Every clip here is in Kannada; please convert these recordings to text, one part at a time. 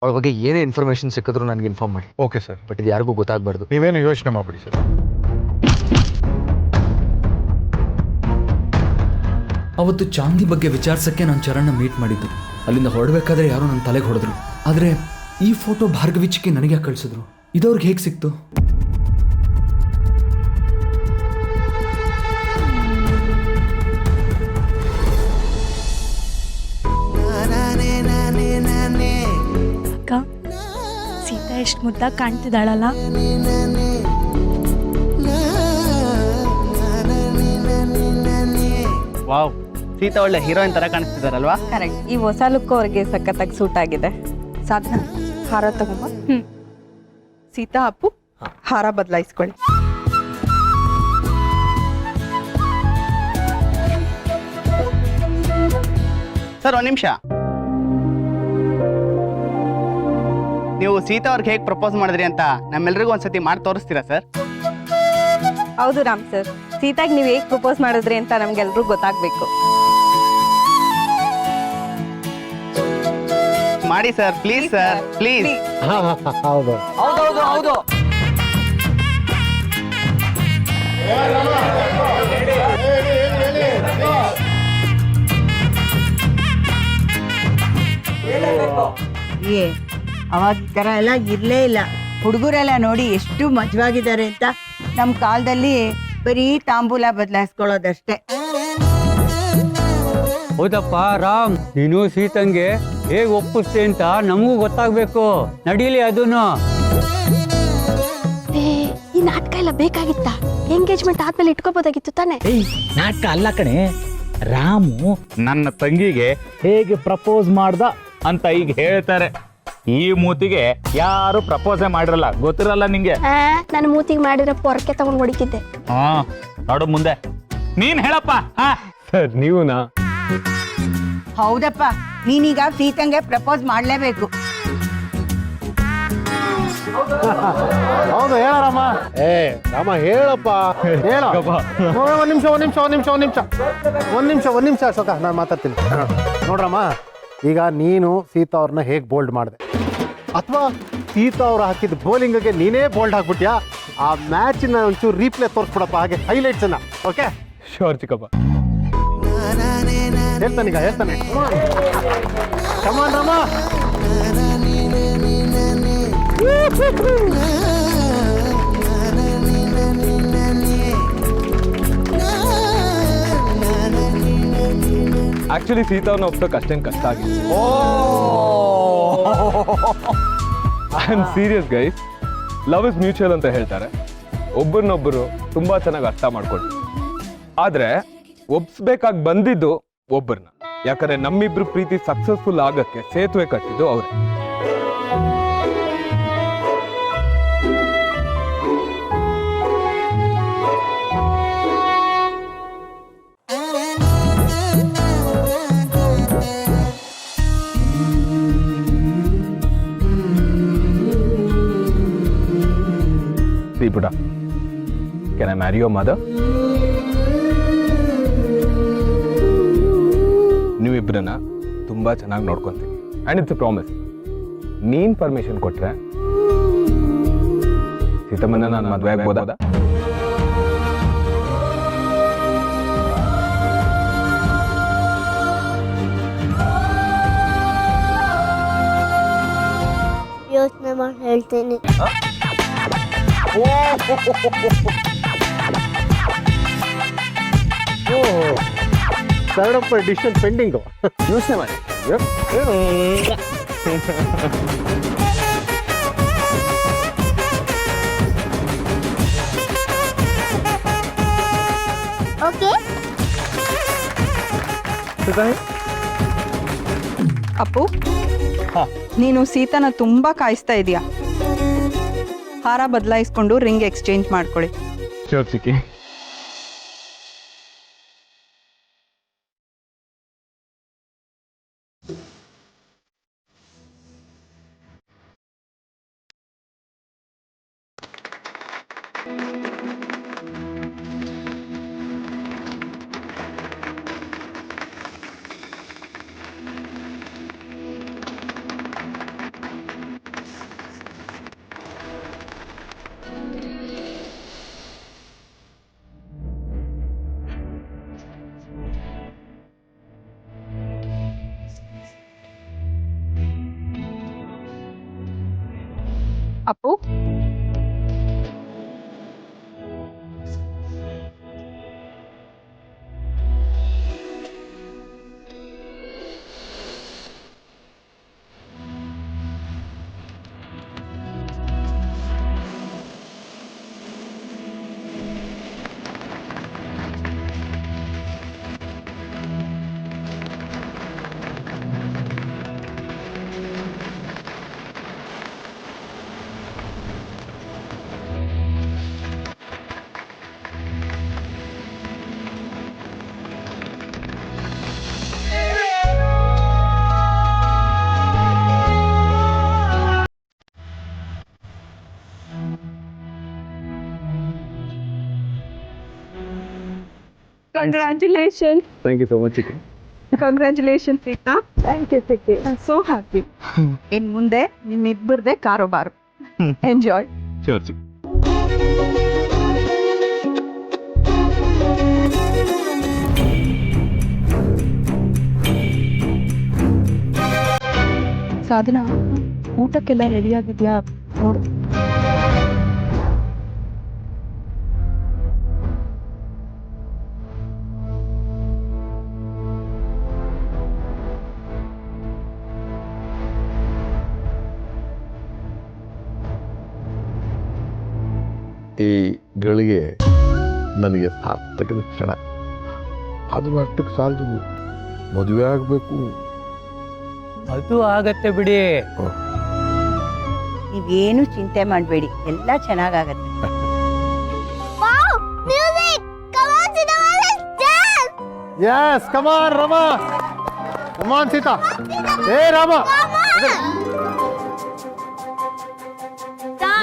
ಅವ್ರ ಬಗ್ಗೆ ಏನೇ ಇನ್ಫಾರ್ಮೇಷನ್ ಸಿಕ್ಕಿದ್ರು ನನಗೆ ಇನ್ಫಾರ್ಮ್ ಮಾಡಿ. Okay sir. ಬಟ್ ಇದು ಯಾರಿಗೂ ಗೊತ್ತಾಗಬಾರ್ದು. ನೀವೇನು ಯೋಚನೆ ಮಾಡಬೇಡಿ ಸರ್. ಅವತ್ತು ಚಾಂದಿ ಬಗ್ಗೆ ವಿಚಾರಿಸೋಕ್ಕೆ ನಾನು ಚರಣ್ನ ಮೀಟ್ ಮಾಡಿದ್ದು. ಅಲ್ಲಿಂದ ಹೊರಡಬೇಕಾದ್ರೆ ಯಾರೋ ನನ್ನ ತಲೆಗೆ ಹೊಡೆದ್ರು. ಆದರೆ ಈ ಫೋಟೋ ಭಾರ್ಗವಿಚ್ಚಿಗೆ ನನಗೆ ಯಾಕೆ ಕಳಿಸಿದ್ರು? ಇದವ್ರಿಗೆ ಹೇಗೆ ಸಿಕ್ತು? ಅಕ್ಕ, ಸೀತಾ ಎಷ್ಟು ಮುದ್ದಾಗಿ ಕಾಣ್ತಿದ್ದಾಳಲ್ಲ. ವಾವ್, ಸೀತಾ ಒಳ್ಳೆ ಹೀರೋಯಿನ್ ತರ ಕಾಣಿಸ್ತಿದಾರಲ್ವಾ? ಕರೆಕ್ಟ್. ಈ ಹೊಸ ಲುಕ್ ಅವ್ರಿಗೆ ಸಖತ್ತಾಗಿ ಸೂಟ್ ಆಗಿದೆ. ಸಾಧನ ಹಾರ ತಗೊಂಬ. ಸೀತಾ ಅಪ್ಪು ಹಾರ ಬದಲಾಯಿಸ್ಕೊಳ್ಳಿ. ಸರ್, ಒಂದ್ ನಿಮಿಷ. ನೀವು ಸೀತಾ ಅವ್ರಿಗೆ ಹೇಗೆ ಪ್ರಪೋಸ್ ಮಾಡಿದ್ರಿ ಅಂತ ನಮ್ಮೆಲ್ರಿಗೂ ಒಂದ್ಸತಿ ಮಾಡಿ ತೋರಿಸ್ತೀರಾ ಸರ್? ಹೌದು ರಾಮ್ ಸರ್, ಸೀತಾಗ್ ನೀವು ಹೇಗೆ ಪ್ರಪೋಸ್ ಮಾಡಿದ್ರಿ ಅಂತ ನಮ್ಗೆಲ್ರೂ ಗೊತ್ತಾಗ್ಬೇಕು. ಮಾಡಿ ಸರ್, ಪ್ಲೀಸ್ ಸರ್, ಪ್ಲೀಸ್. ಹೌದು ಹೌದೌದು ಹೌದು. ಏ ಅವಾಗ ಈ ಥರ ಎಲ್ಲ ಇರಲೇ ಇಲ್ಲ. ಹುಡುಗರೆಲ್ಲ ನೋಡಿ ಎಷ್ಟು ಮಜವಾಗಿದ್ದಾರೆ ಅಂತ. ನಮ್ಮ ಕಾಲದಲ್ಲಿ ಬರೀ ತಾಂಬೂಲ ಬದಲಾಯಿಸ್ಕೊಳ್ಳೋದಷ್ಟೇ. ಹೌದಪ್ಪ ರಾಮ್, ನೀನು ಸೀತಂಗೆ ಹೇಗೆ ಒಪ್ಪಿಸ್ತೆ ಅಂತ ನಮಗೂ ಗೊತ್ತಾಗ್ಬೇಕು. ನಡೀಲಿ ಅದನ್ನು. ಈ ನಾಟಕ ಎಲ್ಲ ಬೇಕಾಗಿತ್ತ? ಎಂಗೇಜ್ಮೆಂಟ್ ಆದ್ಮೇಲೆ ಇಟ್ಕೋಬೋದಾಗಿತ್ತು ತಾನೆ? ನಾಟಕ ಅಲ್ಲ ಕಣೆ, ರಾಮು ನನ್ನ ತಂಗಿಗೆ ಹೇಗೆ ಪ್ರಪೋಸ್ ಮಾಡ್ದ ಅಂತ ಈಗ ಹೇಳ್ತಾರೆ. ಈ ಮೂತಿಗೆ ಯಾರು ಪ್ರಪೋಸೇ ಮಾಡಿರಲ್ಲ, ಗೊತ್ತಿರಲ್ಲ ನಿಂಗೆ. ನನ್ನ ಮೂತಿಗೆ ಮಾಡಿರೋ ಪೊರಕೆ ತಗೊಂಡು ಹೊಡಿತಿದ್ದೆ. ಹಾ, ನೋಡು ಮುಂದೆ ನೀನ್ ಹೇಳಪ್ಪ. ಸರ್, ನೀವುನಾ? ಹೌದಪ್ಪ, ನೀನೀಗ ಸೀತಂಗೆ ಪ್ರಪೋಸ್ ಮಾಡಲೇಬೇಕು. ಹೌದು, ಹೇಳ ರಾಮ. ರಾಮ ಹೇಳಪ್ಪ, ಹೇಳ. ಒಂದ್ ನಿಮಿಷ ಅಶೋಕ, ನಾನು ಮಾತಾಡ್ತೀನಿ. ನೋಡ್ರಮ್ಮ, ಈಗ ನೀನು ಸೀತಾ ಅವ್ರನ್ನ ಹೇಗೆ ಬೋಲ್ಡ್ ಮಾಡಿದೆ, ಅಥವಾ ಸೀತಾ ಅವ್ರು ಹಾಕಿದ ಬೌಲಿಂಗ್ಗೆ ನೀನೇ ಬೋಲ್ಡ್ ಹಾಕ್ಬಿಟ್ಯಾ? ಆ ಮ್ಯಾಚಿನ ಒಂಚೂರು ರೀಪ್ಲೇ ತೋರಿಸ್ಬಿಡಪ್ಪ, ಹಾಗೆ ಹೈಲೈಟ್ಸ್ ಅನ್ನ. ಓಕೆ, ಶೋರ್ ಚಿಕ್ಕಪ್ಪ. ಹೇಳ್ತಾನೆ. ಕಮಾನ್ ರಾಮ. ಆಕ್ಚುಲಿ ಸೀತಾವ್ರನ್ನ ಒಪ್ಪಕ್ಕೆ ಅಷ್ಟೇನು ಕಷ್ಟ ಆಗಿದೆ. I am serious guys. Love is mutual ಅಂತ ಹೇಳ್ತಾರೆ. ಒಬ್ಬರನ್ನೊಬ್ಬರು ತುಂಬಾ ಚೆನ್ನಾಗಿ ಅರ್ಥ ಮಾಡ್ಕೊಂಡು, ಆದ್ರೆ ಒಪ್ಸ್ಬೇಕಾಗಿ ಬಂದಿದ್ದು ಒಬ್ಬರನ್ನ. ಯಾಕಂದ್ರೆ ನಮ್ಮಿಬ್ರು ಪ್ರೀತಿ ಸಕ್ಸಸ್ಫುಲ್ ಆಗಕ್ಕೆ ಸೇತುವೆ ಕಟ್ಟಿದ್ದು ಅವ್ರೆ. Putta, can I marry your mother? ನೀವಿಬ್ಬರನ್ನ ತುಂಬಾ ಚೆನ್ನಾಗಿ ನೋಡ್ಕೊಂತೀನಿ. And it's a promise. ನೀನ್ ಪರ್ಮಿಷನ್ ಕೊಟ್ರೆ ಸೀತಮ್ಮನ ನಾನು ಮದುವೆ ಆಗ್ಬೋದಾ? ಯೋಚನೆ ಮಾಡಿ ಹೇಳ್ತೀನಿ. Third decision pending. ಯೋಚನೆ ಮಾಡಿ. ಓಕೆ. ಅಪ್ಪು, ನೀನು ಸೀತಾನ ತುಂಬಾ ಕಾಯಿಸ್ತಾ ಇದೀಯಾ. ಹಾರ ಬದಲಾಯಿಸ್ಕೊಂಡು ರಿಂಗ್ ಎಕ್ಸ್ಚೇಂಜ್ ಮಾಡ್ಕೊಳ್ಳಿ. ಶೋರ್ ಚಿಕ್ಕಿ. Congratulation thank you so much ಚಿಕ್ಕಿ. ಕಂಗ್ರ್ಯಾಚುಲೇಷನ್ ಸೀತಾ. ಥ್ಯಾಂಕ್ ಯು ಸಿಕ್ಕಿ. So happy. ಇನ್ ಮುಂದೆ ನಿಮ್ಮಿಬ್ಬರದೇ ಕಾರೋಬಾರು. ಎಂಜಾಯ್. ಶೋರ್ ಚಿಕ್ಕಿ. ಸಾಧನಾ, ಊಟಕ್ಕೆಲ್ಲ ರೆಡಿ ಆಗಿದ್ಯಾ ನೋಡು. ಈ ಗಳಿಗೆ ನನಗೆ ಸಾರ್ಥಕದ ಕ್ಷಣ. ಅದು ಅಷ್ಟಕ್ಕೆ ಸಾಲದು, ಮದುವೆ ಆಗಬೇಕು. ಅದು ಆಗತ್ತೆ ಬಿಡಿ. ನೀವೇನು ಚಿಂತೆ ಮಾಡಬೇಡಿ, ಎಲ್ಲ ಚೆನ್ನಾಗಾಗತ್ತೆ. Yes, come on, Rama. Come on, Sita. Hey, Rama.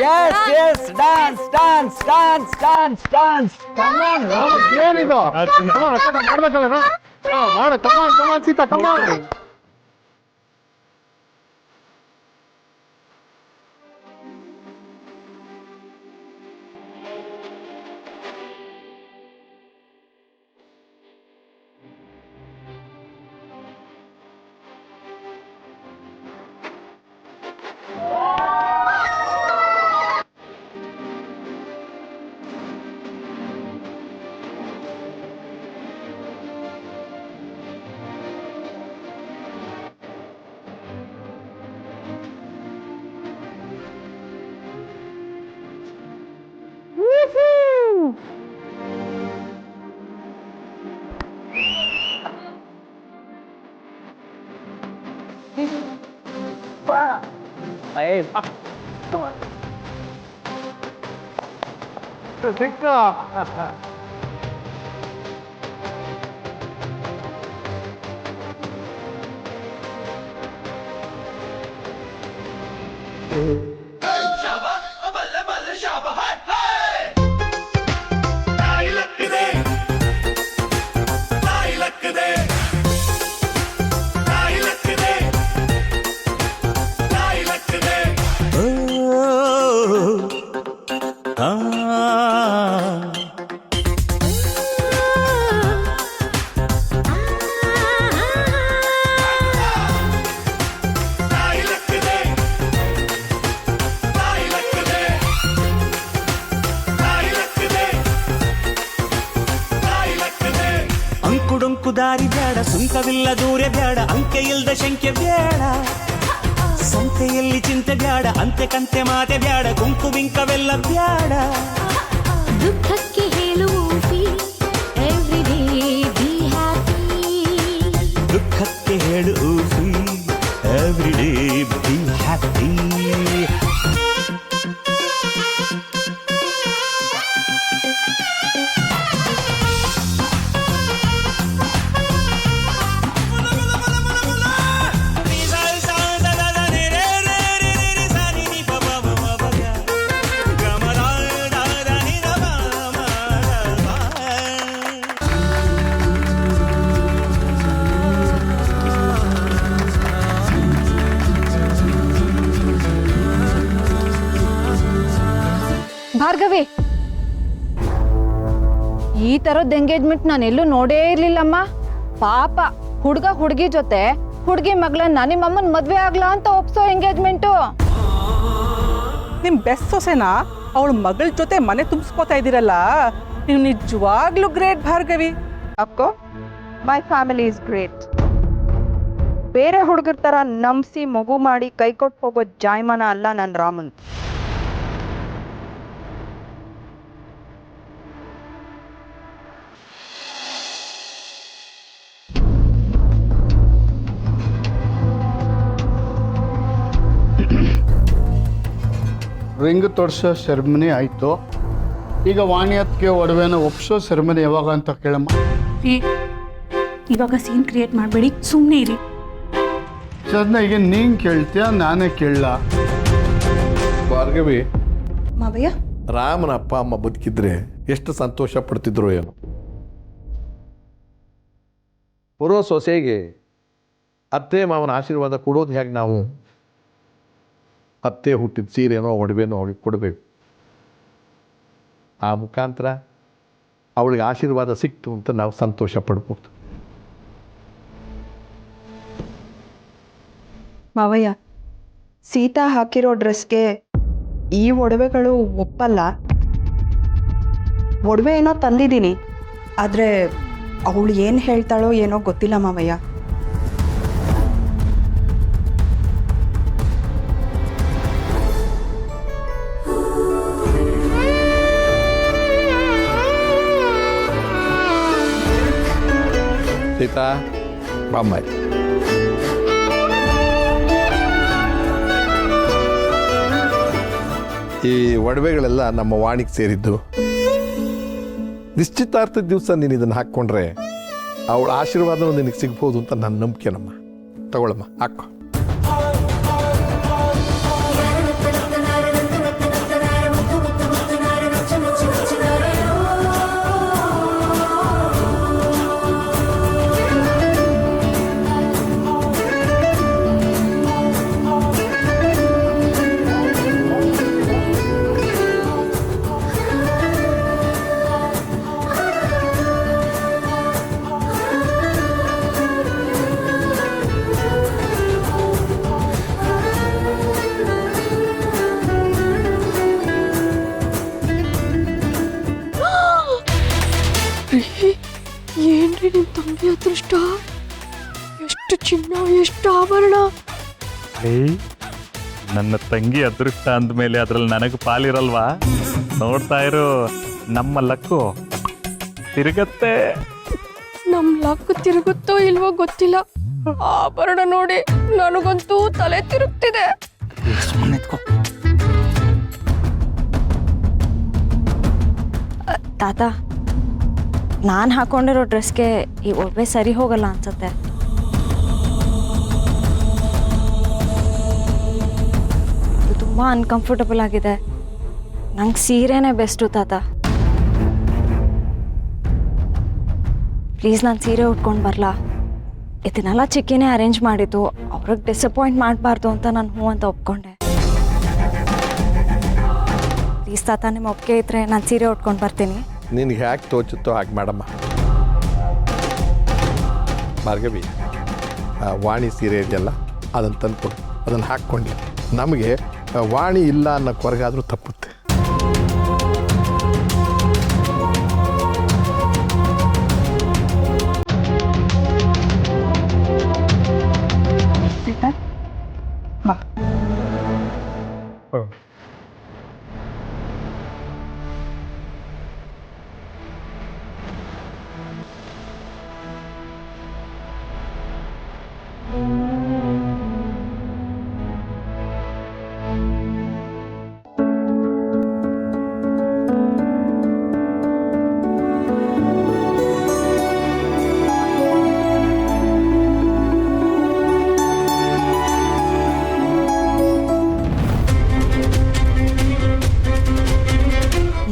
Yes, yes, dance, dance, dance, dance, dance. Come on, Rama. ಏನಿದು? Come on, ಮಾಡ್ಬೇಕಲ್ಲ, ಮಾಡು. Come on, Sita, come on. ಸಿಕ್ಕ. ಅಂಕುಡೊಂಕು ದಾರಿ ಬ್ಯಾಡ, ಸುಂಕವಿಲ್ಲ ದೂರ ಬ್ಯಾಡ, ಅಂಕೆ ಇಲ್ದ ಶಂಕೆ ಬ್ಯಾಡ, ಸಂತೆಯಲ್ಲಿ ಚಿಂತೆ ಬ್ಯಾಡ, ಅಂತೆ ಕಂತೆ ಮಾತೆ ಬ್ಯಾಡ, ಕುಂಕು ಬಿಂಕವೆಲ್ಲ ಬ್ಯಾಡ. ದುಃಖಕ್ಕೆ ಹೇಳುವ ಎವ್ರಿಡೇ ಬಿ ಹ್ಯಾಪಿ. ದುಃಖಕ್ಕೆ ಹೇಳು ಎವ್ರಿಡೇ ಬಿ ಹ್ಯಾಪಿ. ಭಾರ್ಗವಿ, ಈ ತರದ್ ಎಂಗೇಜ್ಮೆಂಟ್ ನಾನು ಎಲ್ಲೂ ನೋಡೇ ಇರ್ಲಿಲ್ಲಮ್ಮ. ಪಾಪ ಹುಡ್ಗ ಹುಡ್ಗಿ ಜೊತೆ ಹುಡ್ಗಿ ಮಗಳನ್ನ ನಿಮ್ಮಮ್ಮನ್ ಮದ್ವೆ ಆಗ್ಲಾ ಅಂತ ಒಪ್ಸೋ ಎಂಗೇಜ್ಮೆಂಟು. ನಿಮ್ ಬೆಸ್ಟ್ ಸೊಸೆನಾ ಅವಳ ಮಗಳ ಜೊತೆ ಮನೆ ತುಂಬಿಸ್ಕೋತಾ ಇದ್ದೀರಲ್ಲ, ನೀವು ನಿಜವಾಗ್ಲೂ ಗ್ರೇಟ್ ಭಾರ್ಗವಿ. ಅಕ್ಕೋ, ಮೈ ಫ್ಯಾಮಿಲಿ ಇಸ್ ಗ್ರೇಟ್. ಬೇರೆ ಹುಡುಗರ ತರ ನಂಬಿಸಿ ಮಗು ಮಾಡಿ ಕೈ ಕೊಟ್ಟು ಹೋಗೋ ಜಾಯಮಾನ ಅಲ್ಲ ನನ್ನ ರಾಮನ್. ರಿಂಗ್ ತೊಡ್ಸೋ ಸೆರೆಮನಿ ಆಯಿತು. ಈಗ ವಾಣಿಯತ್ಗೆ ಒಡವೆನ ಒಪ್ಸೋ ಸೆರೆಮನಿ ಯಾವಾಗ ಅಂತ ಕೇಳಮ್ಮ. ಇವಾಗ ಸೀನ್ ಕ್ರಿಯೇಟ್ ಮಾಡಬೇಡಿ, ಸುಮ್ಮನೆ ಇರಿ. ಅದನ್ನ ಈಗ ನೀನು ಕೇಳ್ತೀಯ, ನಾನೇ ಕೇಳಲ್ಲ? ಭಾರ್ಗವಿ, ಮಾವಯ್ಯ, ರಾಮನ ಅಪ್ಪ ಅಮ್ಮ ಬದುಕಿದ್ರೆ ಎಷ್ಟು ಸಂತೋಷ ಪಡ್ತಿದ್ರು ಏನೋ. ಬರೋ ಸೊಸೆಗೆ ಅತ್ತೆ ಮಾವನ ಆಶೀರ್ವಾದ ಕೊಡೋದು ಹೇಗೆ ನಾವು? ಅತ್ತೆ ಹುಟ್ಟಿದ ಸೀರೆನೋ ಒಡವೆನೋ ಅವಳಿಗೆ ಕೊಡಬೇಕು. ಆ ಮುಖಾಂತರ ಅವಳಿಗೆ ಆಶೀರ್ವಾದ ಸಿಕ್ತು ಅಂತ ನಾವು ಸಂತೋಷ ಪಡ್ಬೋದು. ಮಾವಯ್ಯ, ಸೀತಾ ಹಾಕಿರೋ ಡ್ರೆಸ್ಗೆ ಈ ಒಡವೆಗಳು ಒಪ್ಪಲ್ಲ. ಒಡವೆ ಏನೋ ತಂದಿದ್ದೀನಿ, ಆದರೆ ಅವಳು ಏನು ಹೇಳ್ತಾಳೋ ಏನೋ ಗೊತ್ತಿಲ್ಲ ಮಾವಯ್ಯ. ಸೀತಾ ಬಾಂಬಾಯ್. ಈ ಒಡವೆಗಳೆಲ್ಲ ನಮ್ಮ ವಾಣಿಗೆ ಸೇರಿದ್ದು. ನಿಶ್ಚಿತಾರ್ಥದ ದಿವಸ ನೀನು ಇದನ್ನು ಹಾಕ್ಕೊಂಡ್ರೆ ಅವಳ ಆಶೀರ್ವಾದನೂ ನಿನಗೆ ಸಿಗ್ಬೋದು ಅಂತ ನನ್ನ ನಂಬಿಕೆ. ನಮ್ಮ ತಗೊಳಮ್ಮ, ಹಾಕೋ. ಏನ್ರಿ ನಿಮ್ ತಂಗಿ ಅದೃಷ್ಟ! ಎಷ್ಟು ಚಿನ್ನ, ಎಷ್ಟು ಆಭರಣ! ನನ್ನ ತಂಗಿ ಅದೃಷ್ಟ ಅಂದಮೇಲೆ ಅದ್ರಲ್ಲಿ ನನಗೆ ಪಾಲಿರಲ್ವಾ? ನೋಡ್ತಾ ಇರು, ನಮ್ಮ ಲಕ್ಕು ತಿರುಗತ್ತೆ. ನಮ್ ಲಕ್ ತಿರುಗುತ್ತೋ ಇಲ್ವೋ ಗೊತ್ತಿಲ್ಲ. ಆಭರಣ ನೋಡಿ ನನಗಂತೂ ತಲೆ ತಿರುಗ್ತಿದೆ. ತಾತ, ನಾನು ಹಾಕೊಂಡಿರೋ ಡ್ರೆಸ್ಗೆ ಈ ಒಡವೆ ಸರಿ ಹೋಗಲ್ಲ ಅನ್ಸುತ್ತೆ. ಇದು ತುಂಬ ಅನ್ಕಂಫರ್ಟಬಲ್ ಆಗಿದೆ. ನಂಗೆ ಸೀರೆನೇ ಬೆಸ್ಟು ತಾತ. ಪ್ಲೀಸ್ ನಾನು ಸೀರೆ ಉಟ್ಕೊಂಡು ಬರಲಾ? ಇದನ್ನೆಲ್ಲ ಚಿಕ್ಕಿನೇ ಅರೇಂಜ್ ಮಾಡಿದ್ದು. ಅವ್ರಿಗೆ ಡಿಸಪಾಯಿಂಟ್ ಮಾಡಬಾರ್ದು ಅಂತ ನಾನು ಹ್ಞೂ ಅಂತ ಒಪ್ಕೊಂಡೆ. ಪ್ಲೀಸ್ ತಾತ, ನಿಮ್ಮ ಒಪ್ಪಿಗೆ ಇದ್ರೆ ನಾನು ಸೀರೆ ಉಟ್ಕೊಂಡು ಬರ್ತೀನಿ. ನಿನಗೆ ಹ್ಯಾಕೆ ತೋಚುತ್ತೋ ಹಾಗೆ ಮಾಡಮ್ಮ. ಭಾರ್ಗವಿ, ವಾಣಿ ಸೀರೆ ಇದೆಯಲ್ಲ ಅದನ್ನು ತಂದ್ಕೊಡು. ಅದನ್ನು ಹಾಕ್ಕೊಂಡು ನಮಗೆ ವಾಣಿ ಇಲ್ಲ ಅನ್ನೋ ಕೊರಗಾದರೂ ತಪ್ಪುತ್ತೆ. ಬಾ.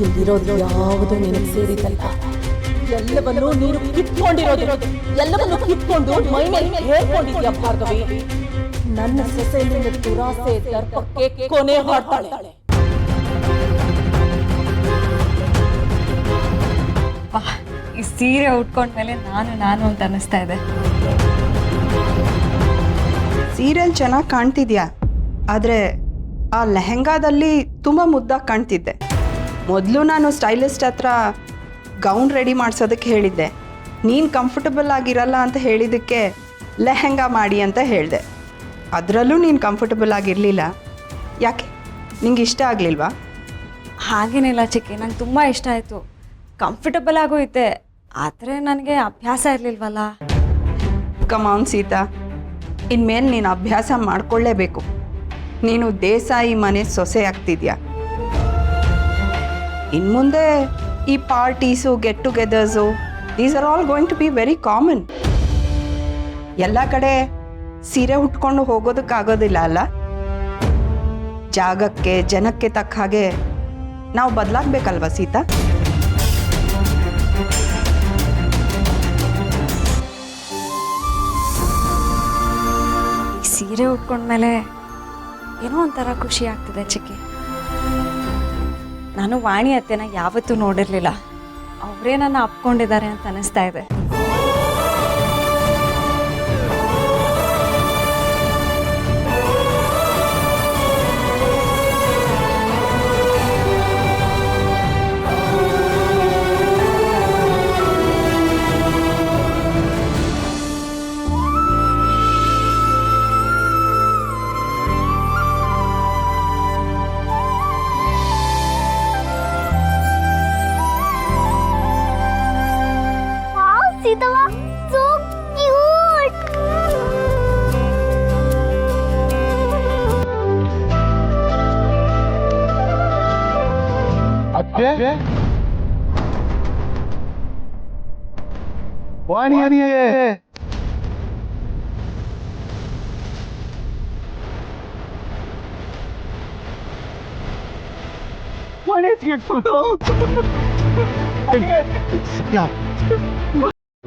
ಇಲ್ಲಿರೋದು ಯಾವುದು ನಿನಗೆ ಸೇರಿದಲ್ಲ. ಎಲ್ಲವನ್ನೂ ನೀನು ಕಿತ್ಕೊಂಡಿರೋದು. ಎಲ್ಲವನ್ನೂ ಕಿತ್ಕೊಂಡು ಮೈ ಮೇಲೆ ಹೇಳ್ಕೊಂಡಿದ್ಯಾ ಭಾರ್ಗವಿ. ನನ್ನ ಸೊಸೆ ನಿನ್ನ ದುರಾಸೆ ದರ್ಪಕ್ಕೆ ಕೊನೆ ಹಾಡ್ತಾಳೆ. ಈ ಸೀರೆ ಉಟ್ಕೊಂಡ್ಮೇಲೆ ನಾನು ಅಂತ ಅನ್ನಿಸ್ತಾ ಇದೆ. ಸೀರೆಯಲ್ಲಿ ಚೆನ್ನಾಗಿ ಕಾಣ್ತಿದ್ಯಾ, ಆದರೆ ಆ ಲೆಹೆಂಗಾದಲ್ಲಿ ತುಂಬ ಮುದ್ದಾಗಿ ಕಾಣ್ತಿದ್ದೆ. ಮೊದಲು ನಾನು ಸ್ಟೈಲಿಸ್ಟ್ ಹತ್ರ ಗೌನ್ ರೆಡಿ ಮಾಡಿಸೋದಕ್ಕೆ ಹೇಳಿದ್ದೆ. ನೀನು ಕಂಫರ್ಟಬಲ್ ಆಗಿರಲ್ಲ ಅಂತ ಹೇಳಿದ್ದಕ್ಕೆ ಲೆಹೆಂಗಾ ಮಾಡಿ ಅಂತ ಹೇಳಿದೆ. ಅದರಲ್ಲೂ ನೀನು ಕಂಫರ್ಟಬಲ್ ಆಗಿರಲಿಲ್ಲ. ಯಾಕೆ, ನಿಂಗೆ ಇಷ್ಟ ಆಗಲಿಲ್ವಾ? ಹಾಗೇನಿಲ್ಲ ಚಿಕ್ಕಿ, ನಂಗೆ ತುಂಬ ಇಷ್ಟ ಆಯಿತು. ಕಂಫರ್ಟಬಲ್ ಆಗೂ ಇದ್ದೆ, ಆದರೆ ನನಗೆ ಅಭ್ಯಾಸ ಇರಲಿಲ್ವಲ್ಲ. ಕಮಾನ್ ಸೀತಾ, ಇನ್ಮೇಲೆ ನೀನು ಅಭ್ಯಾಸ ಮಾಡಿಕೊಳ್ಳೇಬೇಕು. ನೀನು ದೇಸಾಯಿ ಮನೆ ಸೊಸೆ ಆಗ್ತಿದ್ಯಾ. ಇನ್ಮುಂದೆ ಈ parties, get togethers, these are all going to be very common. ಎಲ್ಲ ಕಡೆ ಸೀರೆ ಉಟ್ಕೊಂಡು ಹೋಗೋದಕ್ಕಾಗೋದಿಲ್ಲ ಅಲ್ಲ. ಜಾಗಕ್ಕೆ, ಜನಕ್ಕೆ ತಕ್ಕ ಹಾಗೆ ನಾವು ಬದಲಾಗಬೇಕಲ್ವ ಸೀತಾ? ಸೀರೆ ಉಟ್ಕೊಂಡ್ಮೇಲೆ ಏನೋ ಒಂಥರ ಖುಷಿ ಆಗ್ತಿದೆ ಚಿಕ್ಕಿ. ನಾನು ವಾಣಿ ಅತ್ತೆನ ಯಾವತ್ತೂ ನೋಡಿರಲಿಲ್ಲ. ಅವರೇ ನನ್ನ ಅಪ್ಕೊಂಡಿದ್ದಾರೆ ಅಂತ ಅನಿಸ್ತಾ ಇದೆ.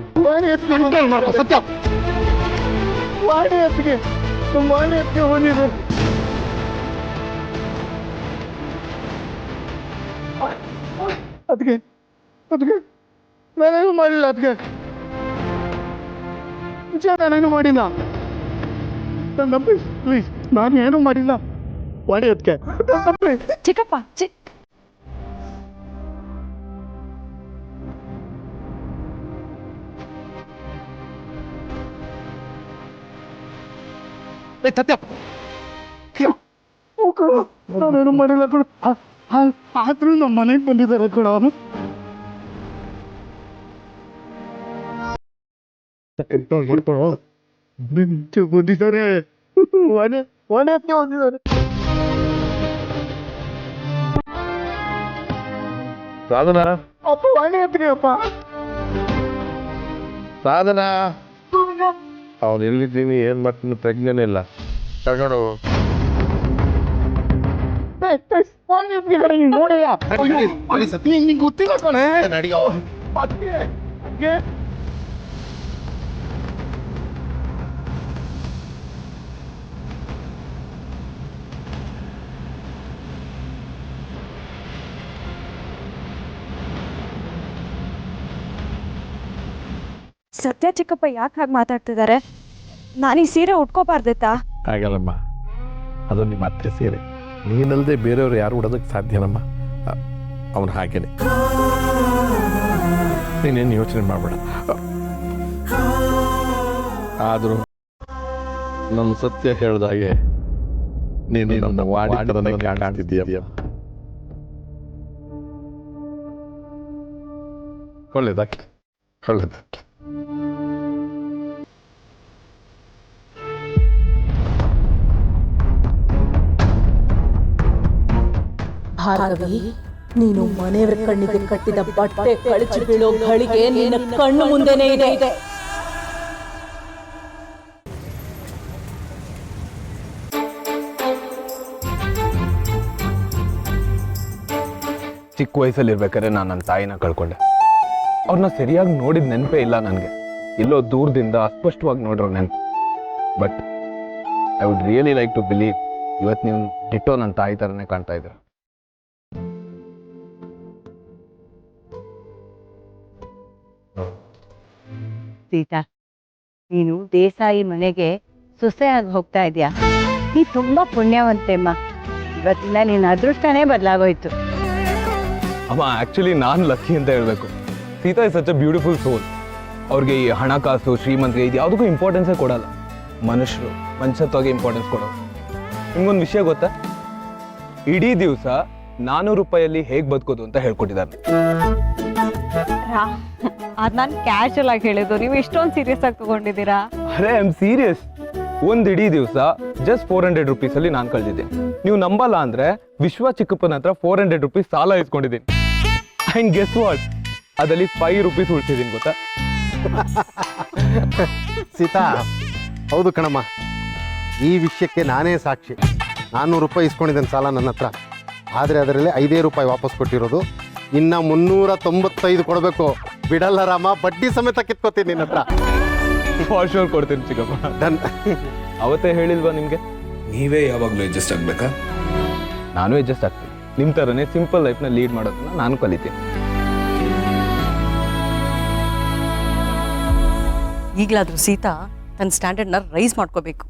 ವಾಣಿ ಸತ್ಯ ವಾಣಿ ಎತ್ತಿಗೆ ಬಂದಿದೆ. ಅದಕ್ಕೆ ನಾನೇನು ಮಾಡಿಲ್ಲ. ಅದಕ್ಕೆ ನಾನೇನು ಮಾಡಿಲ್ಲ. ಪ್ಲೀಸ್, ನಾನು ಏನೂ ಮಾಡಿಲ್ಲ. ವಾಣಿ ಅದಕ್ಕೆ ಚಿಕ್ಕಪ್ಪ ಸತ್ಯ ನಾನೇನು ಮಾಡಿಲ್ಲ ಕಣ. ಆದ್ರೂ ನಮ್ಮ ಮನೆಗೆ ಬಂದಿದ್ದಾರೆ ಕಣ. ಅವನು ಬಂದಿದ್ದಾರೆ. ವಾಣಿ ಅದಕ್ಕೆ ಬಂದಿದ್ದಾರೆ. ಸಾಧನ ಅಪ್ಪ ವಾಣಿ ಅದಕ್ಕೆ ಅಪ್ಪ ಸಾಧನ ಅವನು ಎಲ್ಲಿದ್ದೀನಿ ಏನ್ ಮಾಡ್ತೀನಿ ಪ್ರಜ್ಞೆನೇ ಇಲ್ಲ. ಕರ್ಕೊಂಡು ಗೊತ್ತಿಲ್ಲ ಕಣೆ. ಸತ್ಯ ಚಿಕ್ಕಪ್ಪ ಯಾಕೆ ಹಾಗೆ ಮಾತಾಡ್ತಿದ್ದಾರೆ? ನಾನು ಈ ಸೀರೆ ಉಟ್ಕೋಬಾರ್ದಿತ್ತಾ? ಆಗಲ್ಲಮ್ಮ, ಅದು ನಿಮ್ಮ ಅತ್ತೆ ಸೀರೆ. ನೀನಲ್ಲದೆ ಬೇರೆಯವ್ರು ಯಾರು ಉಡೋದಕ್ಕೆ ಸಾಧ್ಯನಮ್ಮ. ಅವನು ಹಾಗೇನೆ, ನೀನೇನು ಯೋಚನೆ ಮಾಡಬೇಡ. ಆದರೂ ನಮ್ಮ ಸತ್ಯ ಹೇಳ್ದಾಗೆ ನೀನು ನನ್ನ ವಾಡಿತರನೇ ಕಾಣ್ತಿದ್ದೀಯ. ಒಳ್ಳೇದಾಗಿ ಒಳ್ಳೇದು. ಭಾರ್ಗವಿ, ನೀನು ಮನೆಯವರ ಕಣ್ಣಿಗೆ ಕಟ್ಟಿದ ಬಟ್ಟೆ ಕಳಚಿ ಬೀಳೋ ಗಳಿಗೆ ನಿನ್ನ ಕಣ್ಣು ಮುಂದೆನೇ ಇದೆ. ಚಿಕ್ಕ ವಯಸ್ಸಲ್ಲಿ ಇರ್ಬೇಕಾದ್ರೆ ನಾನು ನನ್ನ ತಾಯಿನ ಕಳ್ಕೊಂಡೆ. ಅವ್ರನ್ನ ಸರಿಯಾಗಿ ನೋಡಿದ ನೆನಪೇ ಇಲ್ಲ ನನಗೆ. ಎಲ್ಲೋ ದೂರದಿಂದ ಅಸ್ಪಷ್ಟವಾಗಿ ನೋಡಿರೋ ನೆನಪು. But I would really like to believe ಇವತ್ತು ನೀವು ಡಿಟ್ಟೋ ನನ್ನ ತಾಯಿ ಥರನೇ ಕಾಣ್ತಾ ಇದ್ದೀರ. ಸೀತಾ, ನೀನು ದೇಸಾಯಿ ಮನೆಗೆ ಸೊಸೆಯಾಗಿ ಹೋಗ್ತಾ ಇದೆಯಾ? ನೀ ತುಂಬಾ ಪುಣ್ಯವಂತೆಮ್ಮ. ಇವತ್ತಿಂದ ನಿನ್ನ ಅದೃಷ್ಟನೇ ಬದಲಾಗೋಯ್ತು. ಅಮ್ಮ, ಆ್ಯಕ್ಚುಲಿ ನಾನು ಲಕ್ಕಿ ಅಂತ ಹೇಳಬೇಕು. Sita is such a beautiful soul. ಅವ್ರಿಗೆ ಈ ಹಣಕಾಸು ಶ್ರೀಮಂತಿಗೆ ಇದು ಯಾವುದಕ್ಕೂ ಇಂಪಾರ್ಟೆನ್ಸೇ ಕೊಡಲ್ಲ. ಮನುಷ್ಯರು ಮನುಷ್ಯತ್ವಗೆ ಇಂಪಾರ್ಟೆನ್ಸ್ ಕೊಡೋರು. ನಿಮ್ಗೊಂದು ವಿಷಯ ಗೊತ್ತಾ? ಇಡೀ ದಿವಸ 400 ರೂಪಾಯಲ್ಲಿ ಹೇಗೆ ಬದುಕೋದು ಅಂತ ಹೇಳ್ಕೊಟ್ಟಿದ್ದಾರೆ. ಅದು ನಾನು ಕ್ಯಾಶುವಲ್ ಆಗಿ ಹೇಳಿದ್ದು, ನೀವು ಇಷ್ಟೊಂದು ಸೀರಿಯಸ್ ಆಗಿ ತಗೊಂಡಿದ್ದೀರಾ? ಅರೆ ಐ ಆಮ್ ಸೀರಿಯಸ್. ಒಂದು ಇಡೀ ದಿವಸ ಜಸ್ಟ್ 400 ರೂಪೀಸಲ್ಲಿ ನಾನು ಕಳೆದಿದ್ದೀನಿ. ನೀವು ನಂಬಲ್ಲ ಅಂದರೆ ವಿಶ್ವ ಚಿಕ್ಕಪ್ಪನ ಹತ್ರ 400 ರೂಪೀಸ್ ಸಾಲ ಇಸ್ಕೊಂಡಿದ್ದೀನಿ. ಆ್ಯಂಡ್ ಗೆಸ್ ವಾಟ್, ಅದರಲ್ಲಿ 5 ರೂಪೀಸ್ ಉಳಿಸಿದ್ದೀನಿ ಗೊತ್ತಾ? ಸೀತಾ, ಹೌದು ಕಣಮ್ಮ, ಈ ವಿಷಯಕ್ಕೆ ನಾನೇ ಸಾಕ್ಷಿ. 400 ರೂಪಾಯಿ ಇಸ್ಕೊಂಡಿದ್ದೇನೆ ಸಾಲ ನನ್ನ ಹತ್ರ. ಆದರೆ ಅದರಲ್ಲಿ 5 ರೂಪಾಯಿ ವಾಪಸ್ ಕೊಟ್ಟಿರೋದು. ಇನ್ನು 395 ಕೊಡಬೇಕು. ಬಿಡಲ್ಲ ರಾಮ, ಬಡ್ಡಿ ಸಮೇತ ಕಿತ್ಕೋತೀನಿ ನಿನ್ನ ಹತ್ರ. ಫಾರ್ ಶೋರ್ ಕೊಡ್ತೀನಿ ಚಿಕ್ಕಪ್ಪ. ಡನ್. ಅವತ್ತೇ ಹೇಳಿಲ್ವಾ ನಿಮಗೆ? ನೀವೇ ಯಾವಾಗಲೂ ಅಡ್ಜಸ್ಟ್ ಆಗ್ಬೇಕಾ? ನಾನು ಅಡ್ಜಸ್ಟ್ ಆಗ್ತೀನಿ. ನಿಮ್ಮ ಥರನೇ ಸಿಂಪಲ್ ಲೈಫ್ನ ಲೀಡ್ ಮಾಡೋದನ್ನ ನಾನು ಕಲಿತೀನಿ. ಈಗಲಾದ್ರೂ ಸೀತಾ ತನ್ನ ಸ್ಟ್ಯಾಂಡರ್ಡ್ನ ರೈಸ್ ಮಾಡ್ಕೋಬೇಕು.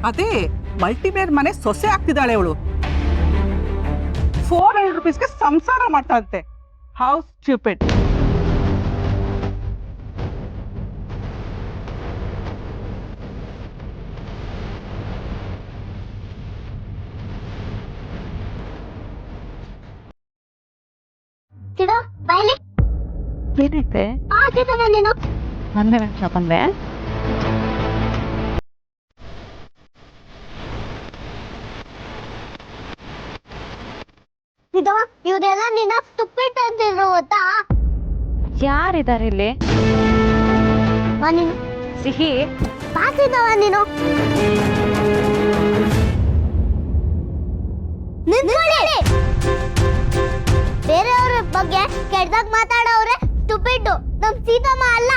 ಅದೇ ಮಲ್ಟಿವೇರ್ ಮನೆ ಸೊಸೆ ಆಗ್ತಿದ್ದಾಳೆ ಅವಳು. 400 ರೂಪೀಸ್ಗೆ ಸಂಸಾರ ಮಾಡ್ತಾಂತೆ. How stupid. ಏನೈತೆ ಬಂದೆ ಬಂದೆ ಇವರೆಲ್ಲ ನಿನ್ನ ಸ್ಟುಪಿಡ್ ಅಂತಿದ್ರು ಗೊತ್ತಾ? ಯಾರಿದ್ದಾರೆ ಇಲ್ಲಿ? ನೀನು ಸಿಹಿ ಪಾಸಿದವ ನೀನು. ಬೇರೆಯವ್ರ ಬಗ್ಗೆ ಕೆಟ್ಟದಾಗ ಮಾತಾಡೋವ್ರೆ ಸ್ಟುಪಿಡ್. ನಮ್ ಸೀತಮ್ಮ ಅಲ್ಲ.